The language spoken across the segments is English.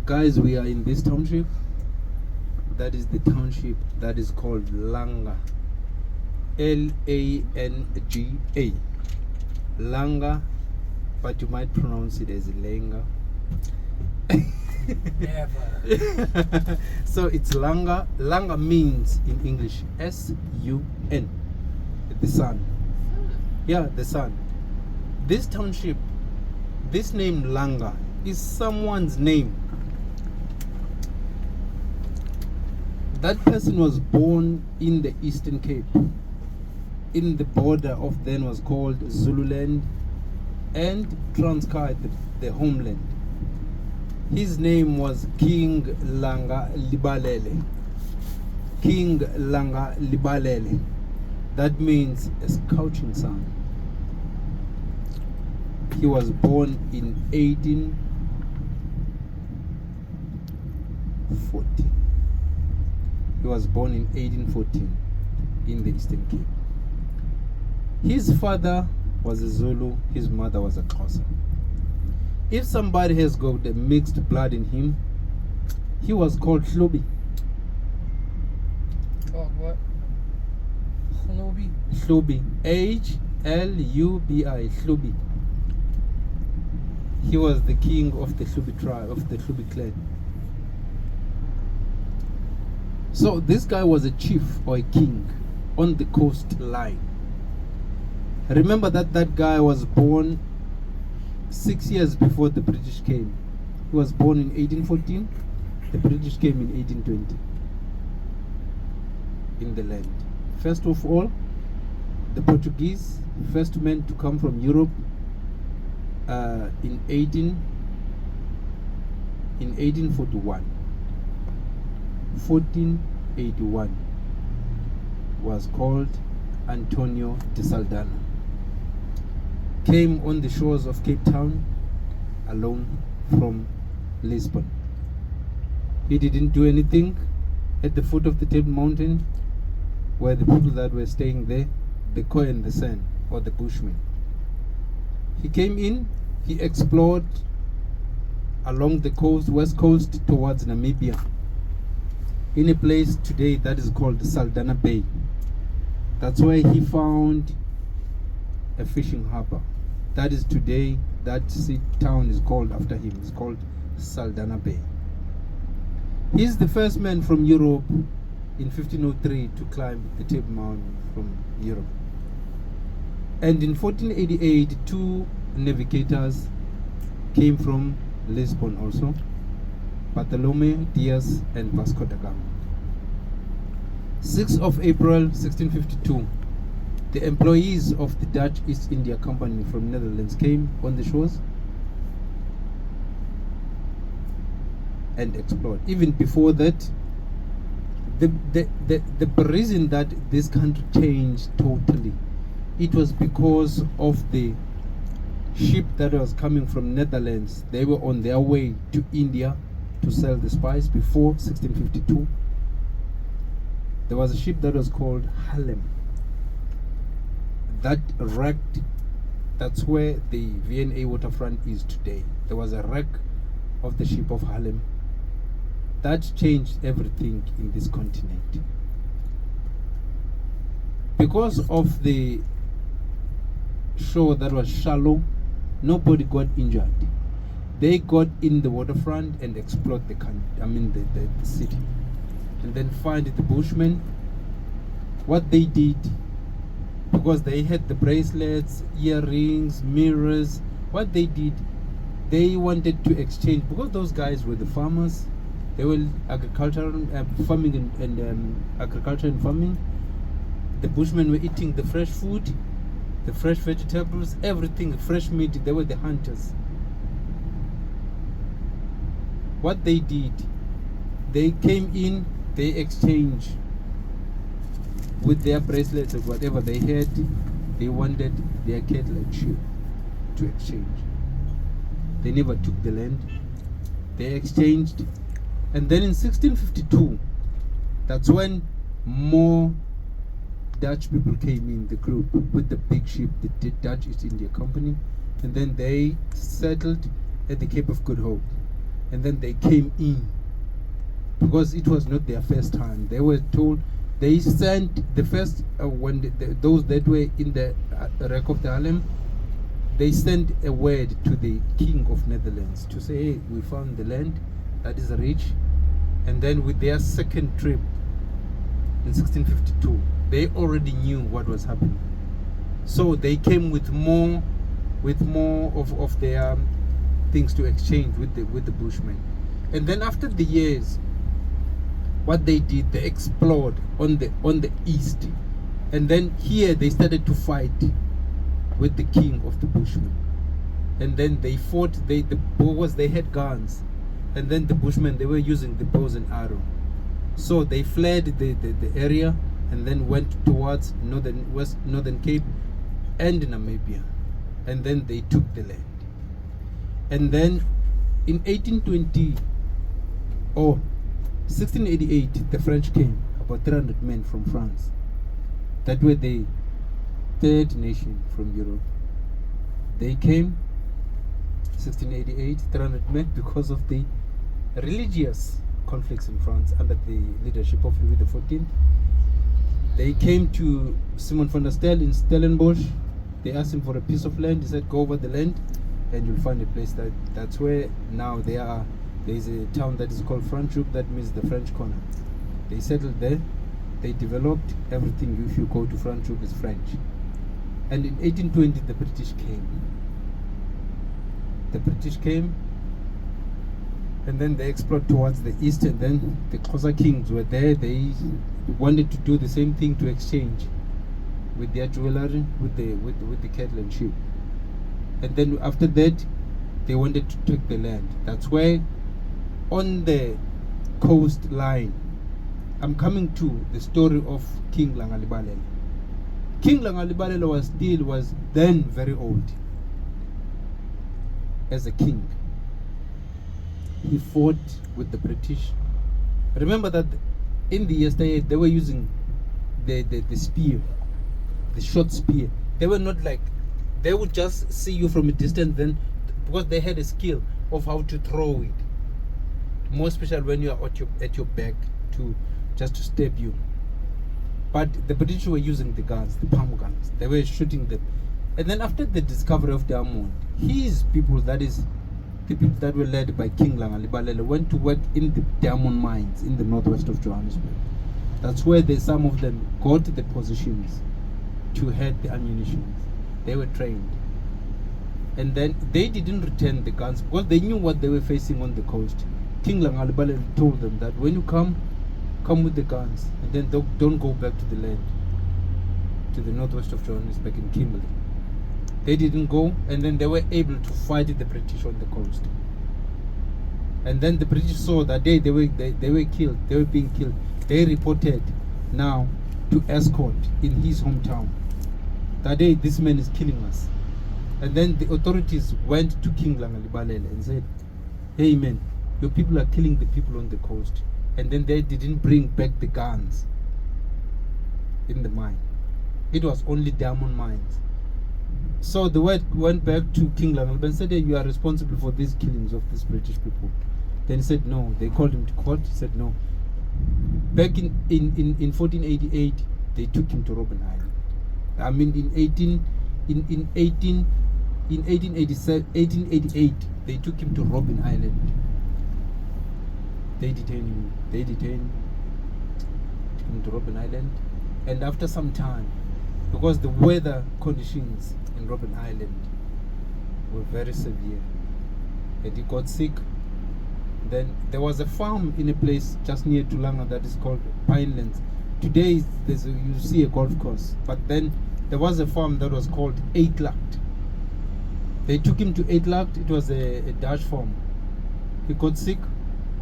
Guys, we are in this township. That is the township that is called Langa. Langa. Langa, but you might pronounce it as Langa. Never. So it's Langa. Langa means in English S-U-N, the sun. Yeah, the sun. This township, this name Langa, is someone's name. That person was born in the Eastern Cape, in the border of then was called Zululand and Transkei, the homeland. His name was King Langa Libalele. King Langa Libalele. That means a scorching sun. He was born in 1814. He was born in 1814 in the Eastern Cape. His father was a Zulu, his mother was a Xhosa. If somebody has got a mixed blood in him, he was called Hlubi. Called what? Hlubi? Hlubi. H-L-U-B-I. Hlubi. He was the king of the Hlubi tribe, of the Hlubi clan. So this guy was a chief or a king on the coastline. Remember that guy was born 6 years before the British came. He was born in 1814. The British came in 1820 in the land. First of all, the Portuguese, first men to come from Europe in 1841. 1481 was called Antonio de Saldanha. Came on the shores of Cape Town alone from Lisbon. He didn't do anything at the foot of the Table Mountain, where the people that were staying there, the Khoi and the San, or the Bushmen. He came in, he explored along the coast, west coast towards Namibia, in a place today that is called Saldanha Bay. That's where he found a fishing harbor. That is today, that town is called after him. It's called Saldanha Bay. He's the first man from Europe in 1503 to climb the Table Mountain from Europe. And in 1488, two navigators came from Lisbon also, Bartolome Diaz and Vasco da Gama. 6th of April 1652, the employees of the Dutch East India Company from Netherlands came on the shores and explored. Even before that, the reason that this country changed totally, it was because of the ship that was coming from Netherlands. They were on their way to India to sell the spice before 1652. There was a ship that was called Harlem that wrecked. That's where the V&A waterfront is today. There was a wreck of the ship of Harlem that changed everything in this continent. Because of the shore that was shallow, nobody got injured. They got in the waterfront and explored the city, and then find the Bushmen. What they did, because they had the bracelets, earrings, mirrors, what they did, they wanted to exchange, because those guys were the farmers. They were agricultural, farming and agriculture and farming. The Bushmen were eating the fresh food, the fresh vegetables, everything, fresh meat. They were the hunters. What they did, they came in, they exchanged with their bracelets or whatever they had. They wanted their cattle and sheep to exchange. They never took the land. They exchanged. And then in 1652, that's when more Dutch people came in the group with the big ship, the Dutch East India Company. and then they settled at the Cape of Good Hope, and then they came in because it was not their first time. They were told, they sent the first when those that were in the wreck of the Harlem, they sent a word to the King of Netherlands to say, hey, we found the land that is rich. And then with their second trip in 1652, they already knew what was happening. So they came with more of their things to exchange with the Bushmen. And then after the years, what they did, they explored on the east. And then here they started to fight with the king of the Bushmen. And then they fought, they had guns. And then the Bushmen, they were using the bows and arrow. So they fled the area and then went towards northern Cape and Namibia. And then they took the land. And then in 1688, the French came, about 300 men from France. That were the third nation from Europe. They came 1688, 300 men, because of the religious conflicts in France under the leadership of Louis XIV. They came to Simon van der Stel in Stellenbosch. They asked him for a piece of land. He said, go over the land and you'll find a place. That's where now they are. There's a town that is called Franschhoek, that means the French corner. They settled there. They developed everything. If you go to Franschhoek, it's French. And in 1820, the British came. The British came, and then they explored towards the east, and then the Xhosa kings were there. They wanted to do the same thing, to exchange with their jewelry, with the cattle and sheep. And then after that, they wanted to take the land. That's why on the coastline, I'm coming to the story of King Langa. King Langa was then very old as a king. He fought with the British. Remember that in the yesterday they were using the spear, the short spear. They were not like, they would just see you from a distance, then, because they had a skill of how to throw it. More especially when you are at your back, to just to stab you. But the British were using the guns, the palm guns. They were shooting them. And then after the discovery of Diamond, his people, that is the people that were led by King Langa, went to work in the diamond mines in the northwest of Johannesburg. That's where some of them got the positions to head the ammunition. They were trained. And then they didn't return the guns because they knew what they were facing on the coast. King Langa told them that when you come with the guns, and then don't go back to the land, to the northwest of Johannesburg in Kimberley. They didn't go, and then they were able to fight the British on the coast. And then the British saw that they were killed, they were being killed. They reported now to Escort in his hometown that day, this man is killing us. And then the authorities went to King Langa and said, hey man, your people are killing the people on the coast. And then they didn't bring back the guns in the mine. It was only diamond mines. So the word went back to King Langa and said, hey, you are responsible for these killings of these British people. Then he said no. They called him to court. He said no. Back in 1488, they took him to Robben Island. I mean, in 1888, they took him to Robben Island. They detained him to Robben Island. And after some time, because the weather conditions in Robben Island were very severe, and he got sick. Then there was a farm in a place just near to Langa that is called Pinelands. Today you see a golf course, but then there was a farm that was called Eitlacht. They took him to Eitlacht. It was a Dutch farm. He got sick,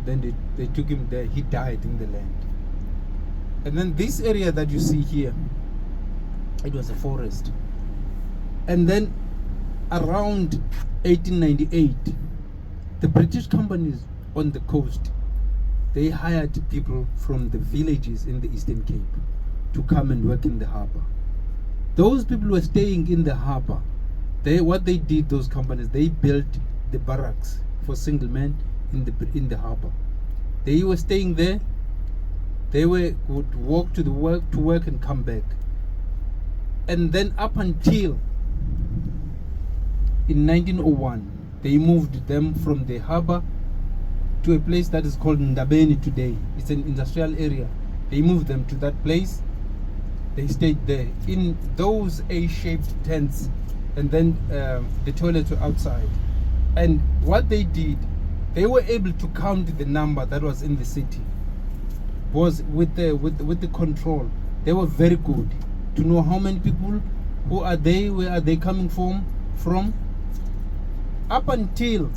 then they took him there. He died in the land. And then this area that you see here, it was a forest. And then around 1898, the British companies on the coast, they hired people from the villages in the Eastern Cape to come and work in the harbor. Those people were staying in the harbor what they did, those companies, they built the barracks for single men in the harbor. They were staying there. They would walk to work and come back. And then up until in 1901, they moved them from the harbor to a place that is called Ndabeni today. It's an industrial area. They moved them to that place. They stayed there in those A-shaped tents, and then the toilets were outside. And what they did, they were able to count the number that was in the city. Was with the control. They were very good to know how many people, who are they, where are they coming from. Up until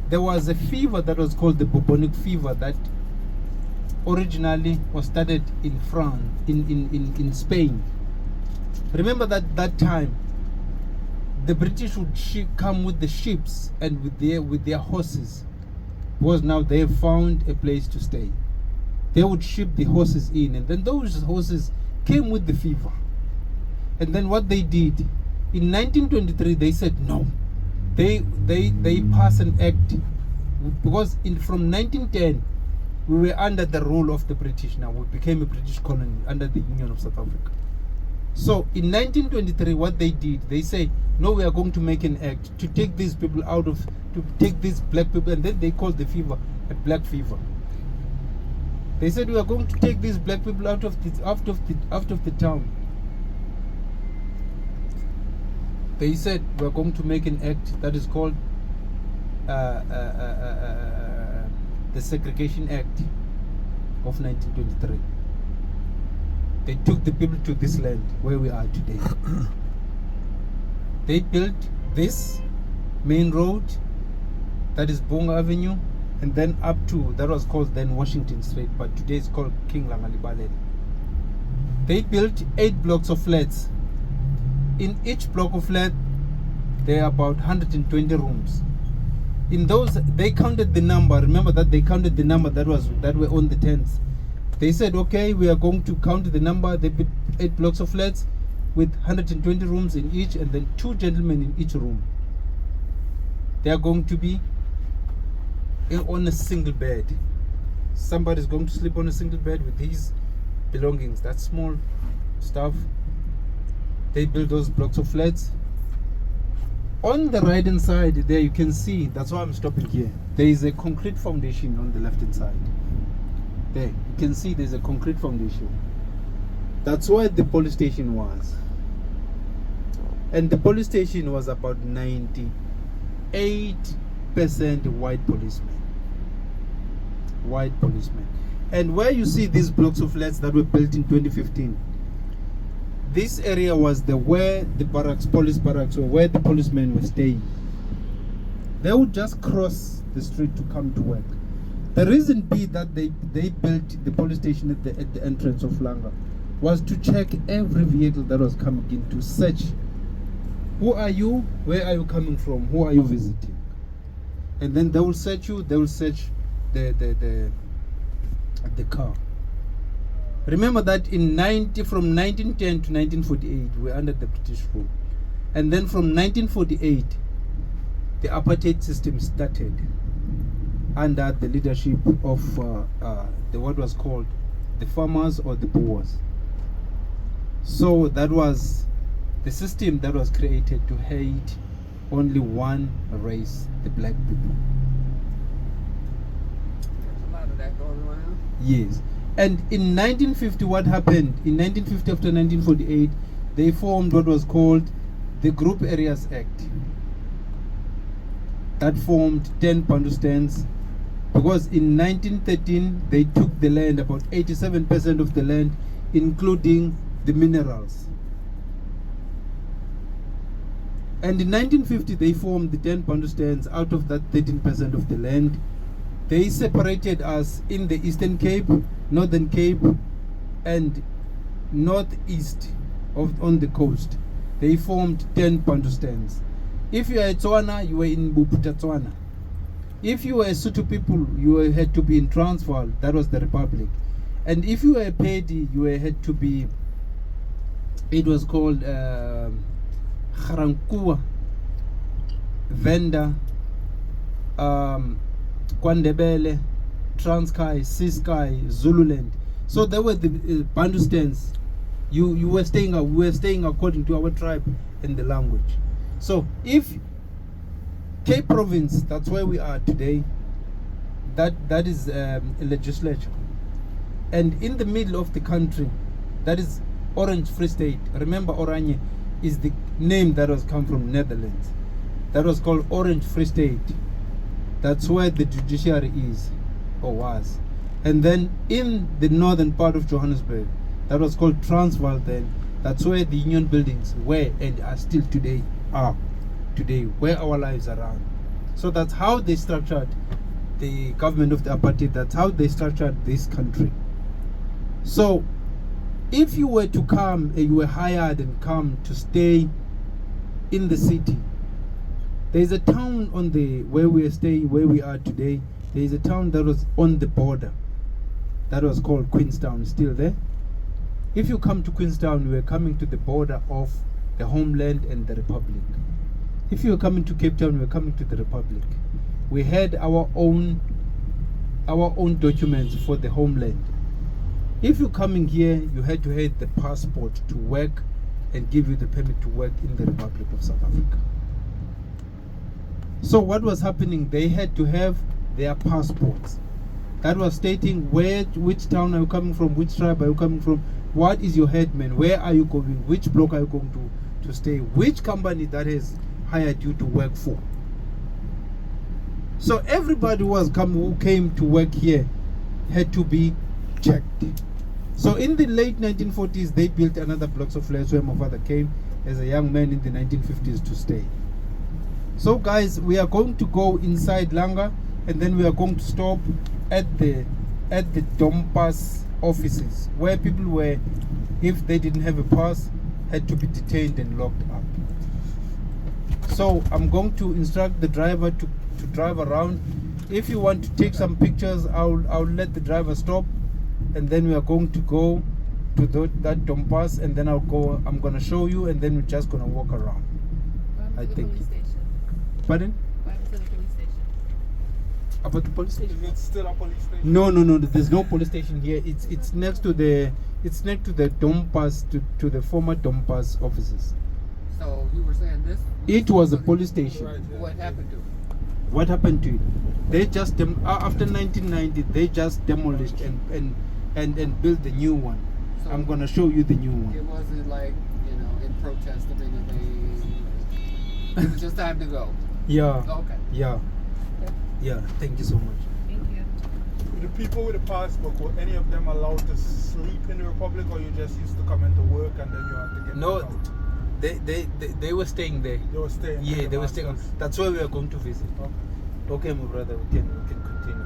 there was a fever that was called the bubonic fever that originally was started in France, in Spain. Remember that time the British would come with the ships and with their horses, because now they have found a place to stay. They would ship the horses in, and then those horses came with the fever. And then what they did in 1923, they said no. They passed an act, because from 1910 we were under the rule of the British. Now we became a British colony under the Union of South Africa. So in 1923, what they did, they say no, we are going to make an act to take these people to take these black people, and then they called the fever a black fever. They said we are going to take these black people out of the town. They said we are going to make an act that is called the Segregation Act of 1923. They took the people to this land where we are today. They built this main road, that is Bonga Avenue, and then up to, that was called then Washington Street, but today it's called King Langa. They built 8 blocks of flats. In each block of flat, there are about 120 rooms. In those, they counted the number. Remember that they counted the number that were on the tents. They said, okay, we are going to count the number. They built 8 blocks of flats with 120 rooms in each, and then 2 gentlemen in each room. They are going to be on a single bed. Somebody's going to sleep on a single bed with his belongings, that small stuff. They build those blocks of flats. On the right hand side there, you can see, that's why I'm stopping here, there is a concrete foundation on the left hand side. There, you can see there's a concrete foundation. That's where the police station was. And the police station was about 98% white policemen. White policemen. And where you see these blocks of flats that were built in 2015, this area was where the police barracks were, where the policemen were staying. They would just cross the street to come to work. The reason be that they built the police station at the entrance of Langa was to check every vehicle that was coming in, to search. Who are you? Where are you coming from? Who are you visiting? And then they will search you. They will search the car. Remember that from 1910 to 1948, we were under the British rule. And then from 1948, the apartheid system started under the leadership of what was called the farmers or the Boers. So that was the system that was created to hate only one race, the black people. There's a lot of that going around. Yes. And in 1950, what happened? In 1950, after 1948, they formed what was called the Group Areas Act. That formed 10 Pandustans, because in 1913, they took the land, about 87% of the land, including the minerals. And in 1950, they formed the 10 Pandustans out of that 13% of the land. They separated us in the Eastern Cape, Northern Cape, and Northeast on the coast. They formed 10 Pandustans. If you are a Tswana, you were in Buputa Tswana. If you were a Sotho people, you had to be in Transvaal, that was the Republic. And if you were a Pedi, you had to be, it was called Garankuwa, Venda, Kwandebele, Transkei, Ciskei, Zululand. So there were the Bandustans. You were staying. We were staying according to our tribe and the language. So if Cape Province, that's where we are today. That is a legislature, and in the middle of the country, that is Orange Free State. Remember, Oranje is the name that was come from Netherlands. That was called Orange Free State. That's where the judiciary is, or was. And then in the northern part of Johannesburg, that was called Transvaal then. That's where the union buildings were and are still today, where our lives are at. So that's how they structured the government of the apartheid. That's how they structured this country. So if you were to come and you were hired and come to stay in the city, there's a town on the where we are staying, where we are today. There's a town that was on the border that was called Queenstown, still there. If you come to Queenstown, you are coming to the border of the homeland and the republic. If you are coming to Cape Town, you are coming to the republic. We had our own documents for the homeland. If you're coming here, you had to have the passport to work and give you the permit to work in the Republic of South Africa. So what was happening, they had to have their passports that was stating which town are you coming from, which tribe are you coming from, what is your headman, where are you going, which block are you going to stay, which company that has hired you to work for. So everybody who came to work here had to be checked. So in the late 1940s, they built another blocks of flats where my father came as a young man in the 1950s to stay. So guys, we are going to go inside Langa, and then we are going to stop at the Dompass offices, where people were, if they didn't have a pass, had to be detained and locked up. So I'm going to instruct the driver to drive around. If you want to take some pictures, I'll let the driver stop, and then we are going to go to that Dompass, and then I'm gonna show you, and then we're just gonna walk around. I think. Pardon? To the police station. About the police station? Is it still a police station? No. There's no police station here. It's next to the Dompass, to the former Dompass offices. So you were saying this? It was a police station. Right, yeah. What happened to it? What happened to it? They just after 1990 they just demolished and built the new one. So I'm gonna show you the new It one. wasn't like, in protest of anything. It was just time to go. Yeah. Okay. Yeah. Thank you so much. Thank you. The people with the passport, were any of them allowed to sleep in the Republic, or you just used to come into work and then you had to get No, back out? they were staying there. They were staying. Yeah, with they the were staying. masters. That's where we are going to visit. Okay. Okay, my brother, we can continue.